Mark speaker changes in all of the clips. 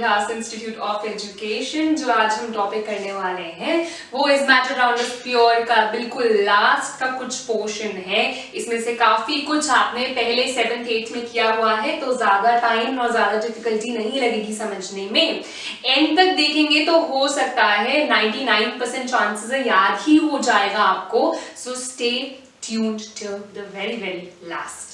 Speaker 1: अभ्यास institute of education. जो आज हम टॉपिक करने वाले हैं वो is matter round of pure का बिल्कुल लास्ट का कुछ पोर्शन है। इसमें से काफी कुछ आपने पहले 7th 8th में किया हुआ है, तो ज्यादा टाइम और ज्यादा डिफिकल्टी नहीं लगेगी समझने में। एंड तक देखेंगे तो हो सकता है 99% चांसेस है याद ही हो जाएगा आपको। So stay tuned till the very very last.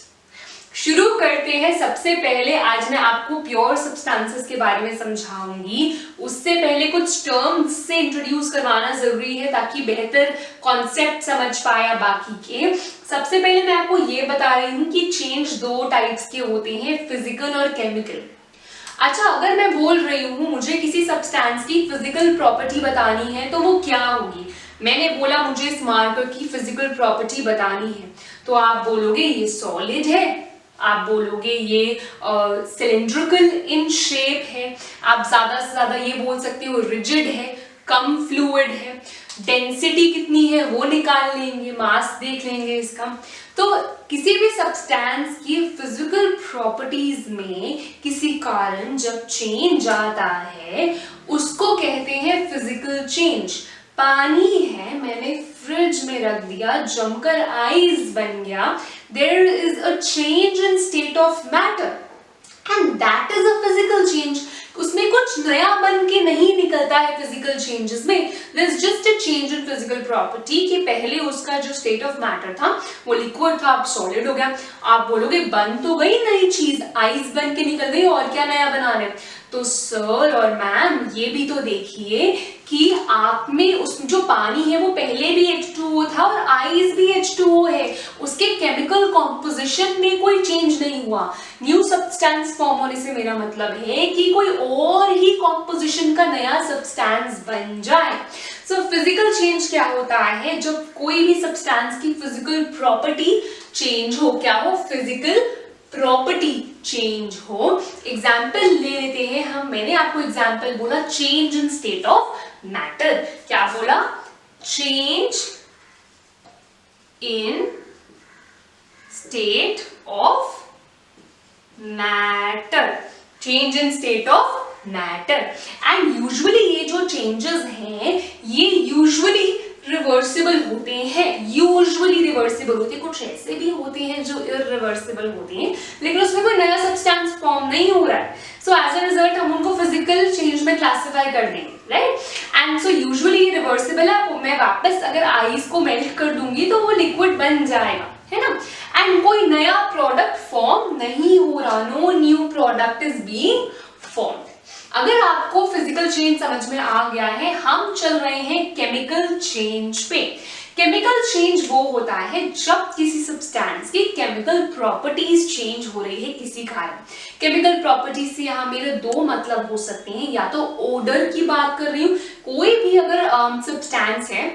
Speaker 1: शुरू करते हैं। सबसे पहले आज मैं आपको प्योर सब्सटेंसेस के बारे में समझाऊंगी। उससे पहले कुछ टर्म्स से इंट्रोड्यूस करवाना जरूरी है ताकि बेहतर कॉन्सेप्ट समझ पाए बाकी के। सबसे पहले मैं आपको ये बता रही हूँ कि चेंज दो टाइप्स के होते हैं, फिजिकल और केमिकल। अच्छा, अगर मैं बोल रही हूँ मुझे किसी सब्सटेंस की फिजिकल प्रॉपर्टी बतानी है तो वो क्या होगी। मैंने बोला मुझे इस मार्कर की फिजिकल प्रॉपर्टी बतानी है, तो आप बोलोगे ये सॉलिड है, आप बोलोगे ये सिलिंड्रिकल इन शेप है, आप ज्यादा से ज्यादा ये बोल सकते हो रिजिड है, कम फ्लूइड है, डेंसिटी कितनी है वो निकाल लेंगे, मास देख लेंगे इसका। तो किसी भी सब्सटेंस की फिजिकल प्रॉपर्टीज में किसी कारण जब चेंज आता है उसको कहते हैं फिजिकल चेंज। पानी है, मैंने फ्रिज में रख दिया, जमकर आइस बन गया, there is a change in state of matter and that is a physical change। उसमें कुछ नया बन के नहीं निकलता है फिजिकल चेंजेस में, there is just a change in physical property कि पहले उसका जो state of matter था वो लिक्विड था, अब सॉलिड हो गया। आप बोलोगे बन तो गई नई चीज, आइस बन के निकल गई, और क्या नया बनाना है। तो सर और मैम ये भी तो देखिए कि आप में उस जो पानी है वो पहले भी H2O था और आइस भी H2O है, उसके केमिकल कॉम्पोजिशन में कोई चेंज नहीं हुआ। न्यू सब्सटेंस फॉर्म होने से मेरा मतलब है कि कोई और ही कॉम्पोजिशन का नया सब्सटेंस बन जाए। सो फिजिकल चेंज क्या होता है, जब कोई भी सब्सटेंस की फिजिकल प्रॉपर्टी चेंज हो। क्या हो? फिजिकल प्रॉपर्टी चेंज हो। एग्जाम्पल ले लेते हैं हम। मैंने आपको एग्जाम्पल बोला change in state of matter. क्या बोला? Change in state of matter, change in state of matter. And usually ये जो चेंजेस हैं ये यूजुअली रिवर्सिबल होते हैं, यूजुअली रिवर्सिबल होते हैं। कुछ ऐसे भी होते हैं जो इररिवर्सिबल होते हैं, लेकिन उसमें कोई नया सब्सटेंस फॉर्म नहीं हो रहा है। सो एज अ रिजल्ट हम उनको फिजिकल चेंज में क्लासिफाई कर देंगे, राइट। एंड सो यूजुअली ये रिवर्सिबल है। मैं वापस अगर आइस को मेल्ट कर दूंगी तो वो लिक्विड बन जाएगा, है ना। एंड कोई नया प्रोडक्ट फॉर्म नहीं हो रहा, no new product is being formed. अगर आपको फिजिकल चेंज समझ में आ गया है, हम चल रहे हैं केमिकल चेंज पे। केमिकल चेंज वो होता है जब किसी सब्सटेंस की केमिकल प्रॉपर्टीज चेंज हो रही है किसी कारण। केमिकल प्रॉपर्टीज से यहाँ मेरे दो मतलब हो सकते हैं, या तो ओडर की बात कर रही हूँ, कोई भी अगर सब्सटेंस है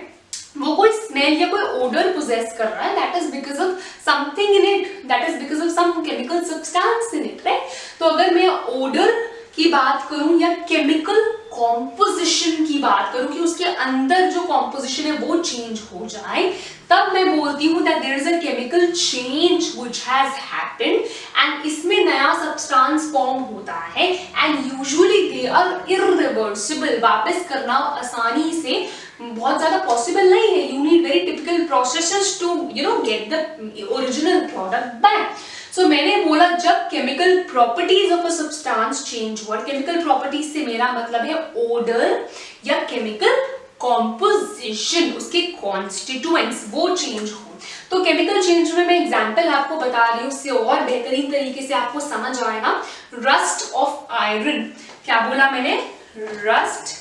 Speaker 1: वो कोई स्मेल या कोई ओडर पोजेस कर रहा है, that is because of something in it, that is because of some chemical substance in it, right. तो अगर मैं ओडर की बात करूं या केमिकल कॉम्पोजिशन की बात करूं कि उसके अंदर जो कॉम्पोजिशन है वो चेंज हो जाए, तब मैं बोलती हूं that there is a chemical change which has happened. And इसमें नया सब्सटेंस फॉर्म होता है and usually they are irreversible. वापस करना आसानी से बहुत ज्यादा पॉसिबल नहीं है। You need very typical processes to get the original product back. So मैंने बोला जब chemical properties of a substance change हुआ। केमिकल प्रॉपर्टीज से मेरा मतलब है ओडर या केमिकल कॉम्पोजिशन, उसके कॉन्स्टिट्यूएंट्स वो चेंज हो। तो केमिकल चेंज में मैं एग्जांपल आपको बता रही हूँ, उससे और बेहतरीन तरीके से आपको समझ आएगा। Rust of iron. क्या बोला मैंने? Rust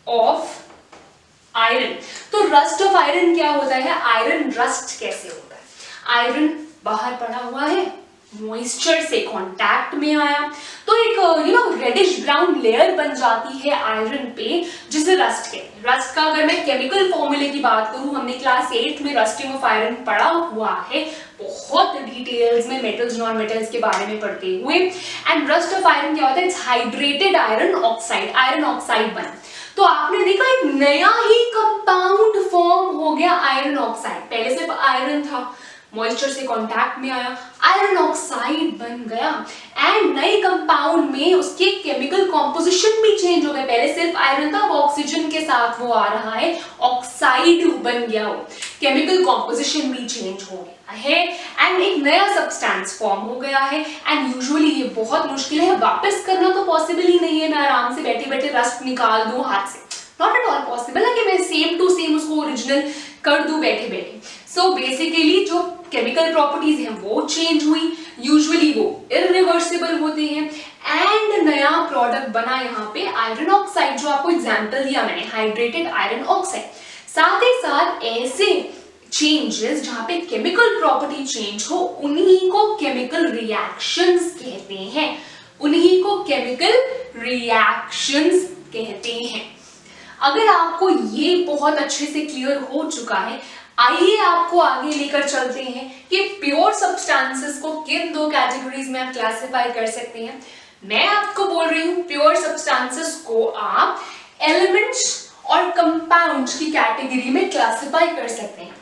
Speaker 1: of iron. तो रस्ट ऑफ आयरन क्या होता है? आयरन रस्ट कैसे होता है? आयरन बाहर पड़ा हुआ है, मॉइस्चर से कांटेक्ट में आया तो एक रेडिश ब्राउन लेयर बन जाती है आयरन पे, जिसे रस्ट कहते हैं। रस्ट का अगर मैं केमिकल फॉर्मूले की बात करूं, हमने क्लास 8 में रस्टिंग ऑफ आयरन पढ़ा हुआ है, बहुत डिटेल्स में मेटल्स नॉन मेटल्स के बारे में पढ़ते हुए। एंड रस्ट ऑफ आयरन क्या होता है? It's hydrated iron oxide, iron oxide बना। तो आपने देखा एक नया ही कंपाउंड फॉर्म हो गया आयरन ऑक्साइड। पहले सिर्फ आयरन था, मॉइस्चर से कांटेक्ट में आया, आयरन ऑक्साइड बन गया एंड नए कंपाउंड में उसके केमिकल कॉम्पोजिशन भी चेंज हो गया। पहले सिर्फ आयरन था, अब ऑक्सीजन के साथ वो आ रहा है, ऑक्साइड बन गया, वो केमिकल कॉम्पोजिशन भी चेंज हो गया है एंड एक नया सब्सटेंस फॉर्म हो गया है। एंड यूजुअली ये बहुत मुश्किल है, वापस करना तो पॉसिबल ही नहीं है। मैं आराम से बैठे बैठे रस्ट निकाल दूं हाथ से, नॉट एट ऑल पॉसिबल है कि मैं सेम टू सेम उसको ओरिजिनल कर दूं बैठे बैठे। सो बेसिकली जो केमिकल प्रॉपर्टीज हैं वो चेंज हुई, यूजुअली वो इरिवर्सिबल होते हैं एंड नया प्रोडक्ट बना यहाँ पे आयरन ऑक्साइड, जो आपको एग्जांपल दिया मैंने, हाइड्रेटेड आयरन ऑक्साइड। साथ ही साथ ऐसे चेंजेस जहां पे केमिकल प्रॉपर्टी चेंज हो उन्हीं को केमिकल रिएक्शंस कहते हैं, उन्हीं को केमिकल रिएक्शंस कहते हैं। अगर आपको ये बहुत अच्छे से क्लियर हो चुका है, आइए आपको आगे लेकर चलते हैं कि प्योर सब्सटेंसेस को किन दो कैटेगरीज में आप क्लासिफाई कर सकते हैं। मैं आपको बोल रही हूँ प्योर सब्सटेंसेस को आप एलिमेंट्स और कंपाउंड्स की कैटेगरी में क्लासिफाई कर सकते हैं।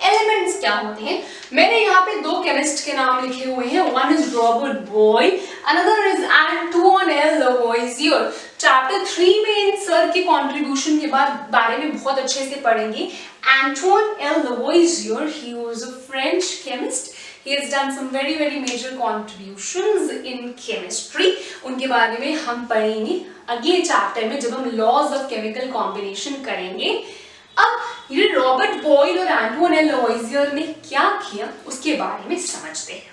Speaker 1: एलिमेंट्स क्या होते हैं? मैंने यहाँ पे दो केमिस्ट के नाम लिखे हुए हैं, one is Robert Boyle, another is Antoine L Lavoisier. Chapter 3 में इन सर के कंट्रीब्यूशन के बारे में बहुत अच्छे से पढ़ेंगे। Antoine L Lavoisier, he was a French chemist, he has done some very major contributions in chemistry। उनके बारे में हम पढ़ेंगे अगले चैप्टर में जब हम लॉज ऑफ केमिकल कॉम्बिनेशन करेंगे। अब ये रॉबर्ट बॉयल और एंटोइन एल लवोइजियर ने क्या किया उसके बारे में समझते हैं।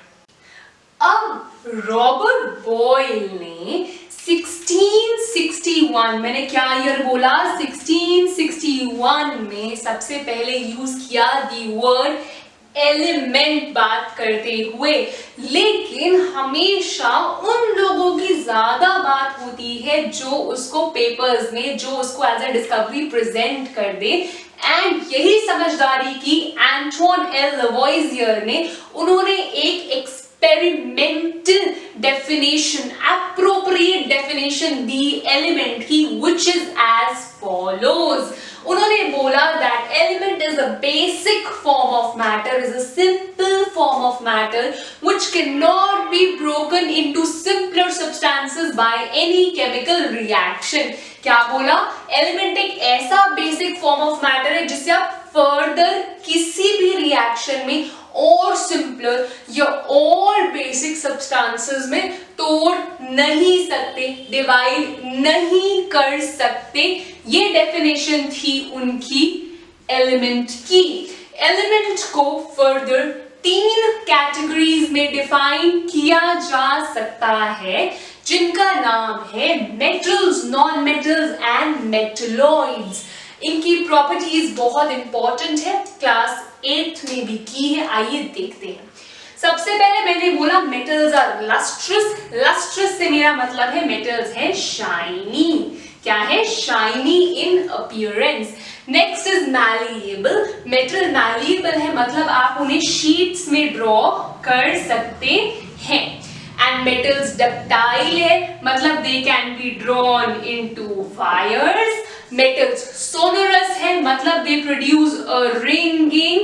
Speaker 1: अब रॉबर्ट बॉयल ने 1661, मैंने क्या ईयर बोला, 1661 में सबसे पहले यूज किया दी वर्ड एलिमेंट बात करते हुए। लेकिन हमेशा उन लोगों की ज्यादा बात होती है जो उसको पेपर्स में, जो उसको एज अ डिस्कवरी प्रेजेंट कर दे। एंड यही समझदारी की एंटोइन एल लवोइजियर ने, उन्होंने एक experimental definition, appropriate definition the element की, व्हिच इज एज फॉलोज। उन्होंने बोला that element is a basic form of matter, is a simple form of matter which cannot be broken into simpler substances by any chemical reaction। क्या बोला? Element एक ऐसा basic form of matter है जिसे आप further किसी भी reaction में और सिंपलर या और बेसिक सब्सटेंसेस में तोड़ नहीं सकते, डिवाइड नहीं कर सकते। ये डेफिनेशन थी उनकी एलिमेंट की। एलिमेंट को फर्दर 3 कैटेगरीज में डिफाइन किया जा सकता है, जिनका नाम है metals, non metals and metalloids. इनकी प्रॉपर्टीज बहुत इंपॉर्टेंट है, क्लास 8th में भी की है, आइए देखते हैं। सबसे पहले मैंने बोला मेटल्स आर लस्ट्रस। लस्ट्रस से मेरा मतलब है मेटल्स है शाइनी। क्या है? Shiny in appearance. Next is malleable. Metal malleable है, मतलब आप उन्हें शीट्स में ड्रॉ कर सकते हैं। एंड मेटल्स डक्टाइल है, मतलब they can be drawn into wires. Metals sonorous है, मतलब they produce a ringing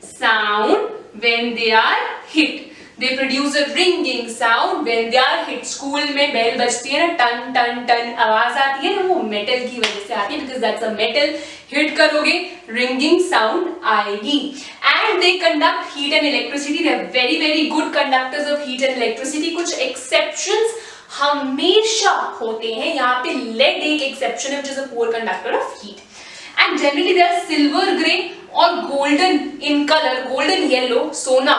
Speaker 1: sound when they are hit. They produce a ringing sound when they are hit। School में bell बजती है ना, ton ton ton आवाज आती है ना, वो मेटल की वजह से आती है, because that's a metal। Hit करोगे ringing sound आएगी। And they conduct heat and electricity। They are very good conductors of heat and electricity। कुछ exceptions हमेशा होते हैं, यहाँ पे lead एक exception है, which is a poor conductor of heat। And generally they are silver grey और golden in color। golden yellow, सोना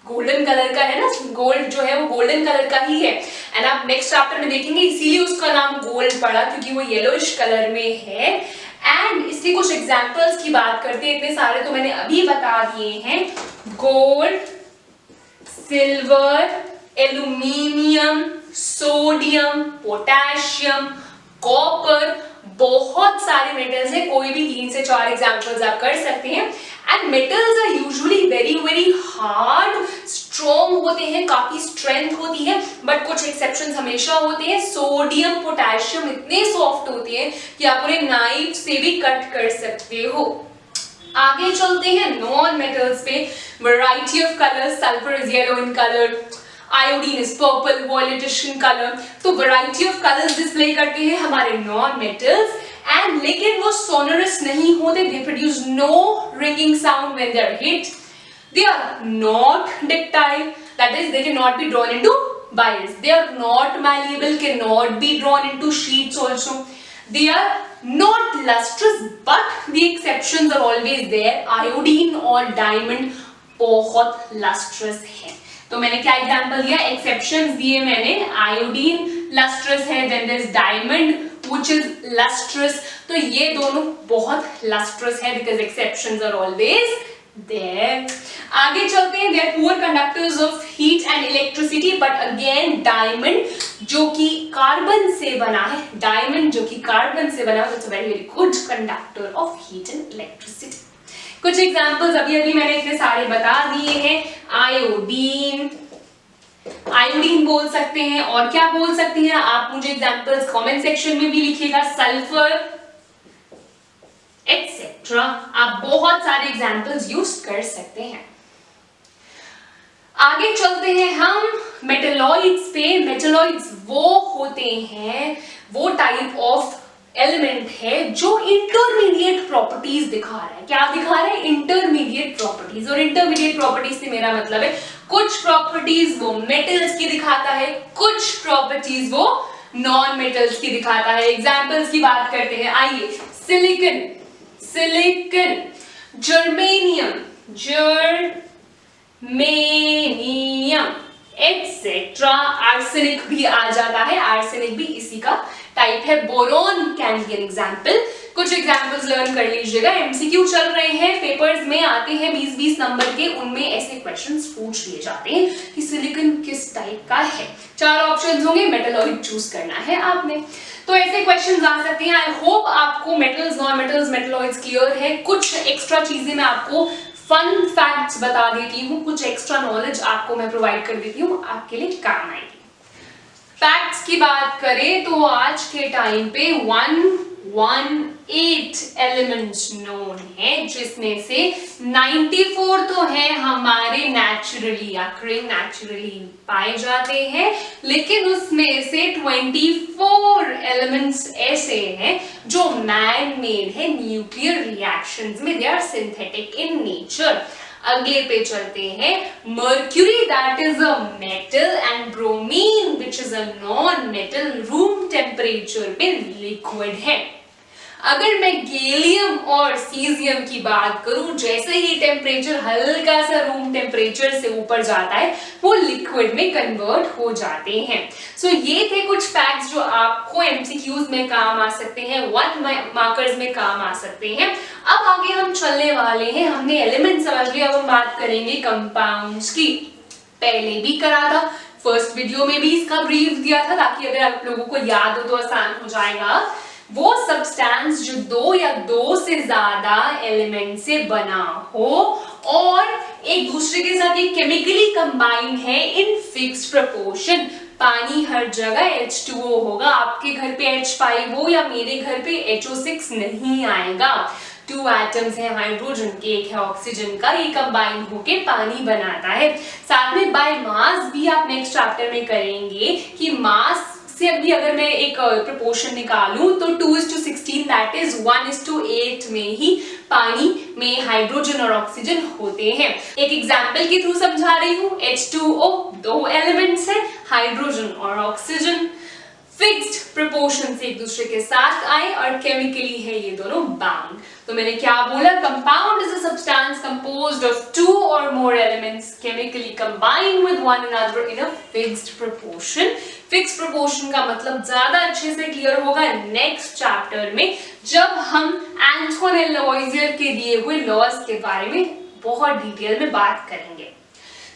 Speaker 1: गोल्डन कलर का है ना, गोल्ड जो है वो गोल्डन कलर का ही है। एंड आप नेक्स्ट चैप्टर में देखेंगे इसीलिए उसका नाम गोल्ड पड़ा, क्योंकि वो येलोइश कलर में है। एंड इसके कुछ एग्जांपल्स की बात करते हैं, इतने सारे तो मैंने अभी बता दिए हैं। Gold, silver, aluminium, sodium, potassium, copper, बहुत सारे मेटल्स हैं, कोई भी 3 से 4 एग्जांपल्स आप कर सकते हैं। And metals are usually very hard, strong होते हैं, काफी स्ट्रेंथ होती है, बट कुछ एक्सेप्शंस हमेशा होते हैं। सोडियम, पोटेशियम इतने सॉफ्ट होते हैं कि आप उन्हें नाइफ से भी कट कर सकते हो। आगे चलते हैं नॉन मेटल्स पे। Variety of colours, sulphur is yellow in colour, iodine is purple, violetish in colour. तो वैरायटी ऑफ कलर्स डिस्प्ले करते हैं हमारे नॉन मेटल्स, एंड लेकिन वो सोनरस नहीं होते, they produce no ringing sound when they are hit, they are not ductile, that is they cannot be drawn into wires, they are not malleable, cannot be drawn into sheets also, they are not lustrous, but the exceptions are always there, iodine और diamond बहुत lustrous है। तो मैंने क्या example दिया, exceptions दिए मैंने, iodine lustrous है, then there is diamond which is lustrous, तो ये दोनों बहुत लस्ट्रस है because exceptions are always there. आगे चलते हैं, they are poor conductors of heat and electricity, but again diamond जो कि कार्बन से बना है, डायमंड जो कि कार्बन से बना है, it's a very very good conductor of heat and electricity. कुछ एग्जांपल्स अभी अभी मैंने इतने सारे बता दिए हैं, आयोडीन, आयोडीन बोल सकते हैं, और क्या बोल सकते हैं आप मुझे एग्जांपल्स कमेंट सेक्शन में भी लिखिएगा, सल्फर एक्सेट्रा, आप बहुत सारे एग्जांपल्स यूज कर सकते हैं। आगे चलते हैं हम मेटलॉइड्स पे। मेटलॉइड्स वो होते हैं, वो टाइप ऑफ एलिमेंट है जो इंटरमीडिएट प्रॉपर्टीज दिखा रहा है। क्या दिखा रहा है? Intermediate properties. और इंटरमीडिएट प्रॉपर्टीज से मेरा मतलब है कुछ प्रॉपर्टीज वो मेटल्स की दिखाता है, कुछ प्रॉपर्टीज वो नॉन मेटल्स की दिखाता है। एग्जांपल्स की बात करते हैं, आइए, silicon, silicon, germanium, germanium etcetera, arsenic भी आ जाता है, आर्सेनिक भी इसी का टाइप है, boron can be an example. कुछ एग्जांपल्स लर्न कर लीजिएगा, एमसीक्यू चल रहे हैं, पेपर्स में आते हैं 20-20 नंबर के, उनमें ऐसे क्वेश्चंस पूछ लिए जाते हैं कि सिलिकॉन किस टाइप का है। 4 ऑप्शंस होंगे, मेटलॉइड चूज करना है आपने, तो ऐसे क्वेश्चंस आ सकते हैं। आई होप आपको metals, non metals, metalloids clear है। कुछ एक्स्ट्रा चीजें मैं आपको फन फैक्ट्स बता देती हूँ, कुछ एक्स्ट्रा नॉलेज आपको मैं प्रोवाइड कर देती हूँ, आपके लिए काम आएगी। फैक्ट्स की बात करें तो आज के टाइम पे 118 एलिमेंट्स नोन है, जिसमें से 94 तो है हमारे नेचुरली, अकरिंग नेचुरली पाए जाते हैं, लेकिन उसमें से 24 एलिमेंट्स ऐसे हैं जो मैन मेड है, न्यूक्लियर रिएक्शंस में, they are synthetic in nature. अगले पे चलते हैं, mercury that is a metal and bromine which is a non metal, room temperature पे लिक्विड है। अगर मैं गैलियम और सीजियम की बात करूं, जैसे ही टेम्परेचर हल्का सा रूम टेम्परेचर से ऊपर जाता है वो लिक्विड में कन्वर्ट हो जाते हैं। सो ये थे कुछ फैक्ट्स जो आपको एमसीक्यूज में काम आ सकते हैं, 1 मार्कर्स में काम आ सकते हैं। अब आगे हम चलने वाले हैं, हमने एलिमेंट समझ लिया, अब हम बात करेंगे कंपाउंड्स की। पहले भी करा था, फर्स्ट वीडियो में भी इसका ब्रीफ दिया था, ताकि अगर आप लोगों को याद हो तो आसान हो जाएगा। वो सब्सटेंस जो 2 या 2 से ज्यादा एलिमेंट से बना हो और एक दूसरे के साथ ये केमिकली कंबाइंड है इन फिक्स्ड प्रोपोर्शन। पानी हर जगह H2O होगा, आपके घर पे H5 हो या मेरे घर पे HO6 नहीं आएगा। 2 एटम्स है हाइड्रोजन के, एक है ऑक्सीजन का, ये कंबाइन होके पानी बनाता है। साथ में बाय मास भी आप नेक्स्ट चैप्टर में करेंगे कि मास से अभी अगर मैं एक प्रोपोर्शन निकालूं तो 2:16 दैट इज 1:8 में ही पानी में हाइड्रोजन और ऑक्सीजन होते हैं। एक एग्जांपल के थ्रू समझा रही हूं, H2O 2 एलिमेंट्स है, हाइड्रोजन और ऑक्सीजन, फिक्स्ड प्रोपोर्शन से एक दूसरे के साथ आए और केमिकली है ये दोनों बाउंड। तो मैंने क्या बोला, compound is a substance composed of 2 or more elements chemically combined with one another in a fixed proportion। Fixed proportion का मतलब ज्यादा अच्छे से क्लियर होगा नेक्स्ट चैप्टर में, जब हम एंटोइन लवॉइसियर के दिए हुए लॉज के बारे में बहुत डिटेल में बात करेंगे।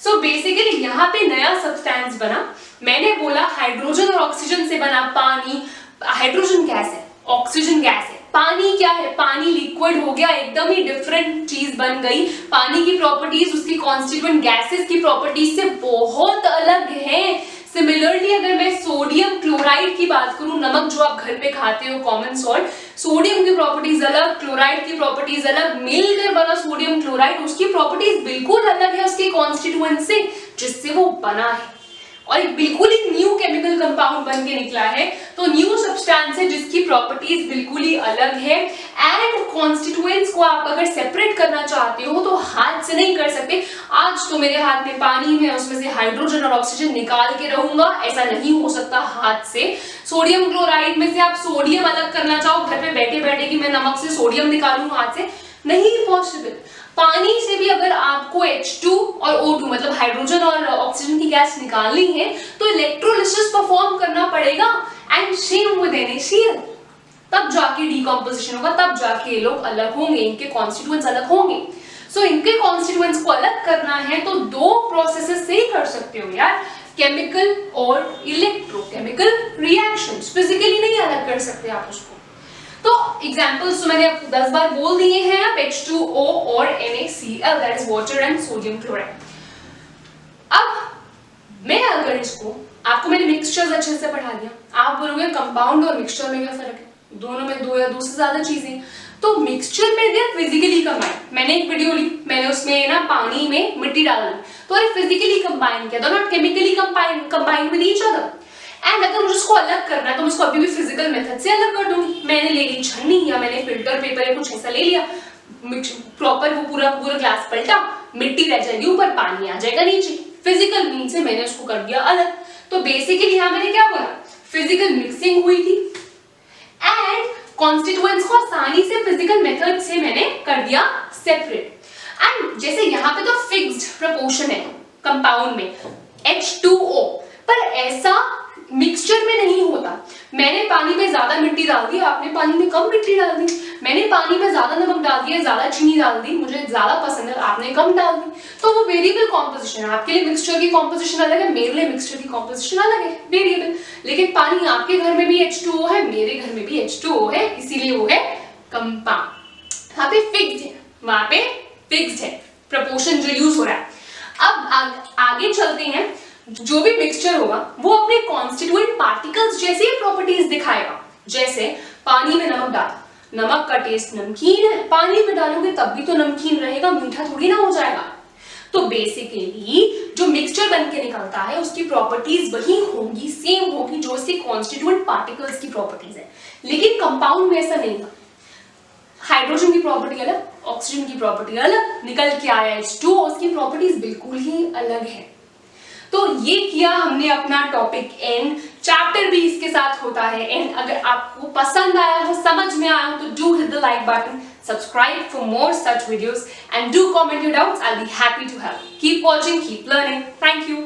Speaker 1: सो बेसिकली यहाँ पे नया सब्सटेंस बना, मैंने बोला हाइड्रोजन और ऑक्सीजन से बना पानी। हाइड्रोजन गैस है, ऑक्सीजन गैस है, पानी क्या है, पानी लिक्विड हो गया, एकदम ही डिफरेंट चीज बन गई। पानी की प्रॉपर्टीज उसकी कॉन्स्टिट्यूएंट गैसेस की प्रॉपर्टीज से बहुत अलग है। सिमिलरली अगर मैं सोडियम क्लोराइड की बात करूं, नमक जो आप घर पे खाते हो कॉमन सॉल्ट, सोडियम की प्रॉपर्टीज अलग, क्लोराइड की प्रॉपर्टीज अलग, मिलकर बना सोडियम क्लोराइड उसकी प्रॉपर्टीज बिल्कुल अलग है उसके कॉन्स्टिट्यूएंट से जिससे वो बना है, और एक बिल्कुल ही न्यू केमिकल कंपाउंड बन के निकला है। तो न्यू सब्सटेंस है जिसकी प्रॉपर्टीज बिल्कुल ही अलग है। एंड कॉन्स्टिट्यूएंट्स को आप अगर सेपरेट करना चाहते हो तो हाथ से नहीं कर सकते। आज तो मेरे हाथ में पानी है, उसमें से हाइड्रोजन और ऑक्सीजन निकाल के रहूंगा, ऐसा नहीं हो सकता हाथ से। सोडियम क्लोराइड में से आप सोडियम अलग करना चाहो घर पे बैठे बैठे कि मैं नमक से सोडियम निकालूं हाथ से, नहीं पॉसिबल। पानी से भी अगर आपको H2 और O2 मतलब हाइड्रोजन और ऑक्सीजन की गैस निकालनी है तो इलेक्ट्रोलिसिस परफॉर्म करना पड़ेगा। एंड सेम विद NaCl, तब जाके डीकंपोजिशन होगा, तब जाके ये लोग अलग होंगे, इनके कॉन्स्टिट्यूएंट्स अलग होंगे। सो इनके कॉन्स्टिट्यूएंट्स को अलग करना है तो दो प्रोसेसेस से ही कर सकते हो यार, केमिकल और इलेक्ट्रोकेमिकल रिएक्शंस, फिजिकली नहीं अलग कर सकते आप उसको। तो एग्जांपल्स तो मैंने 10 बार बोल दिए हैं आप, H2O और NaCl, that is water and sodium chloride. अब मैं अगर इसको, आपको मैंने मिक्सचर्स अच्छे से पढ़ा दिया, आप बोलोगे कंपाउंड और मिक्सचर में क्या फर्क है, दोनों में दो या दो से ज्यादा चीजें। तो मिक्सचर में दिया फिजिकली कंबाइन, मैंने एक वीडियो ली, मैंने उसमें ना पानी में मिट्टी डाल दी, तो अरे फिजिकली कंबाइन किया, not chemically combine with each other. And अगर मुझे उसको अलग करना है तो मैं उसको अभी भी फिजिकल मेथड से अलग कर दूंगी। मैंने ले ली छन्नी या मैंने फिल्टर पेपर या कुछ ऐसा ले लिया, प्रॉपर वो पूरा ग्लास पलटा, मिट्टी रह जाएगी ऊपर, पानी आ जाएगा नीचे, फिजिकल मीन से मैंने उसको कर दिया अलग। तो बेसिकली यहां मैंने क्या बोला, फिजिकल मिक्सिंग हुई थी एंड कॉन्स्टिट्यूएंट्स को आसानी से फिजिकल मेथड से मैंने कर दिया सेपरेट। एंड जैसे यहाँ पे तो फिक्स्ड प्रोपोर्शन है कंपाउंड में H2O, पर ऐसा मिक्सचर में नहीं होता। मैंने पानी में ज्यादा मिट्टी डाल दी, आपने पानी में कम मिट्टी डाल दी, मैंने पानी में ज्यादा नमक डाल दिया, ज्यादा चीनी डाल दी, मुझे ज्यादा पसंद है, आपने कम डाल दी, तो वो वेरिएबल कॉम्पोजिशन है। आपके लिए मिक्सचर की कॉम्पोजिशन अलग है, मेरे लिए मिक्सचर की कॉम्पोजिशन अलग है, वेरिएबल। लेकिन पानी आपके घर में भी H2O है, मेरे घर में भी H2O है, इसीलिए वो है कंपाउंड। वहां पे फिक्स्ड है, वहां पे फिक्स्ड है प्रपोर्शन जो यूज हो रहा है। अब आगे चलते हैं, जो भी मिक्सचर होगा वो अपने कॉन्स्टिट्यूएंट पार्टिकल्स जैसी प्रॉपर्टीज दिखाएगा। जैसे पानी में नमक डाला, नमक का टेस्ट नमकीन है, पानी में डालोगे तब भी तो नमकीन रहेगा, मीठा थोड़ी ना हो जाएगा। तो बेसिकली जो मिक्सचर बन के निकलता है उसकी प्रॉपर्टीज वही होंगी, सेम होगी जो उसके कॉन्स्टिट्यूएंट पार्टिकल्स की प्रॉपर्टीज है। लेकिन कंपाउंड में ऐसा नहीं था, हाइड्रोजन की प्रॉपर्टी अलग, ऑक्सीजन की प्रॉपर्टी अलग, निकल के आया H2, उसकी प्रॉपर्टीज बिल्कुल ही अलग है। तो ये किया हमने अपना टॉपिक एंड, चैप्टर भी इसके साथ होता है एंड। अगर आपको पसंद आया हो, समझ में आया हो तो do hit the like button, subscribe for more such videos and do comment your doubts. I'll be happy to help. Keep watching, keep learning. Thank you.